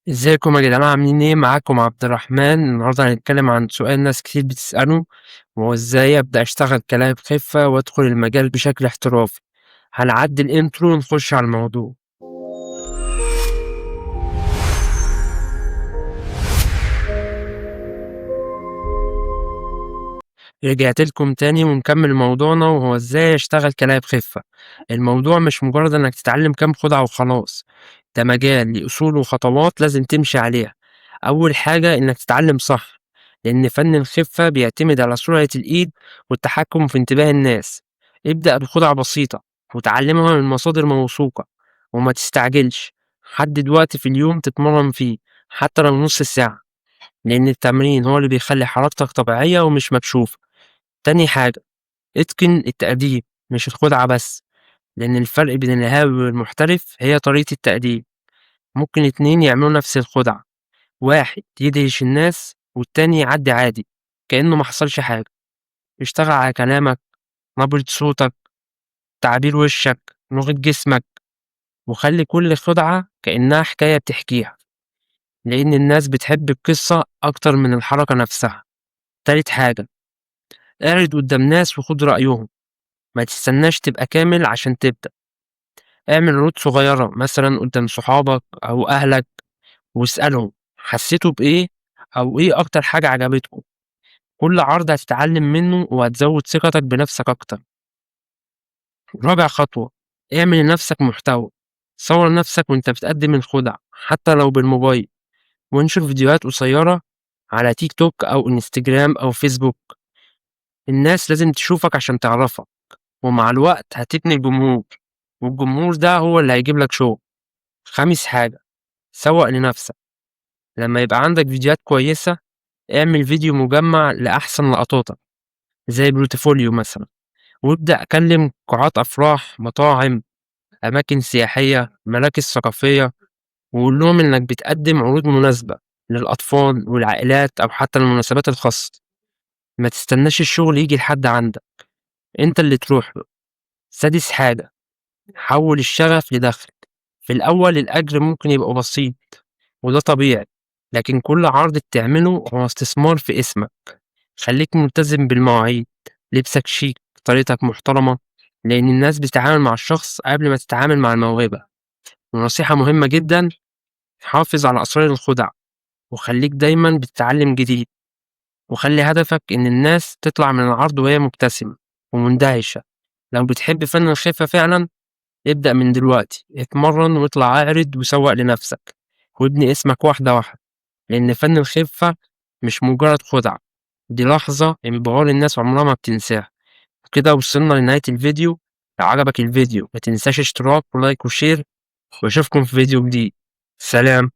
ازيكم يا جدعان عاملين ايه؟ معاكم عبد الرحمن. النهارده هنتكلم عن سؤال ناس كتير بتسأله، وهو ازاي ابدأ اشتغل كلاعب خفة وادخل المجال بشكل احترافي. هنعدي الانترو ونخش على الموضوع. رجعت لكم تاني ونكمل موضوعنا، وهو ازاي اشتغل كلاعب خفة. الموضوع مش مجرد انك تتعلم كام خدعة وخلاص، ده مجال ليه اصول وخطوات لازم تمشي عليها. اول حاجة انك تتعلم صح، لان فن الخفة بيعتمد على سرعة الايد والتحكم في انتباه الناس. ابدأ بخدعة بسيطة وتعلمها من مصادر موثوقة، وما تستعجلش. حدد وقت في اليوم تتمرن فيه، حتى لو نص ساعة، لأن التمرين هو اللي بيخلي حركتك طبيعية ومش مكشوفة. تاني حاجة، اتقن التأديب مش الخدعة بس، لأن الفرق بين الهاوي والمحترف هي طريقة التأديب. ممكن اتنين يعملوا نفس الخدعة، واحد يدهش الناس والتاني يعدي عادي كأنه محصلش حاجة. اشتغل على كلامك، نبرة صوتك، تعبير وشك، لغة جسمك، وخلي كل خدعة كأنها حكاية بتحكيها، لأن الناس بتحب القصة أكتر من الحركة نفسها. تالت حاجة، اعرض قدام ناس وخد رأيهم، ما تستناش تبقى كامل عشان تبدأ. اعمل عروض صغيرة مثلا قدام صحابك أو أهلك، واسألهم حسيتوا بإيه، أو إيه أكتر حاجة عجبتكم. كل عرض هتتعلم منه وهتزود ثقتك بنفسك أكتر. رابع خطوة، اعمل لنفسك محتوى. صور نفسك وانت بتقدم الخدع حتى لو بالموبايل، وانشر فيديوهات قصيرة على تيك توك أو انستجرام أو فيسبوك. الناس لازم تشوفك عشان تعرفك، ومع الوقت هتبني جمهور، والجمهور ده هو اللي هيجيب لك شغل. خامس حاجة، سوق لنفسك. لما يبقى عندك فيديوهات كويسة، اعمل فيديو مجمع لأحسن لقطاتك زي بروتوفوليو مثلا، وابدأ أكلم قاعات أفراح، مطاعم، أماكن سياحية، مراكز ثقافية، وقول لهم إنك بتقدم عروض مناسبة للأطفال والعائلات أو حتى المناسبات الخاصة. ما تستناش الشغل يجي لحد عندك، أنت اللي تروح له. سادس حاجة، حول الشغف لدخل. في الأول الأجر ممكن يبقى بسيط، وده طبيعي، لكن كل عرض بتعمله هو استثمار في اسمك. خليك ملتزم بالمواعيد، لبسك شيك، طريقتك محترمة، لأن الناس بتتعامل مع الشخص قبل ما تتعامل مع الموهبة. ونصيحة مهمة جدا، حافظ على أسرار الخدع، وخليك دايما بتتعلم جديد، وخلي هدفك إن الناس تطلع من العرض وهي مبتسمة ومندهشة. لو بتحب فن الخفة فعلا، ابدأ من دلوقتي، اتمرن واطلع اعرض وسوق لنفسك، وابني اسمك واحدة واحدة، لأن فن الخفة مش مجرد خدعة، دي لحظة انبهار الناس عمرها ما بتنساها. وكده وصلنا لنهاية الفيديو. لو عجبك الفيديو ما تنساش اشتراك ولايك وشير، واشوفكم في فيديو جديد. سلام.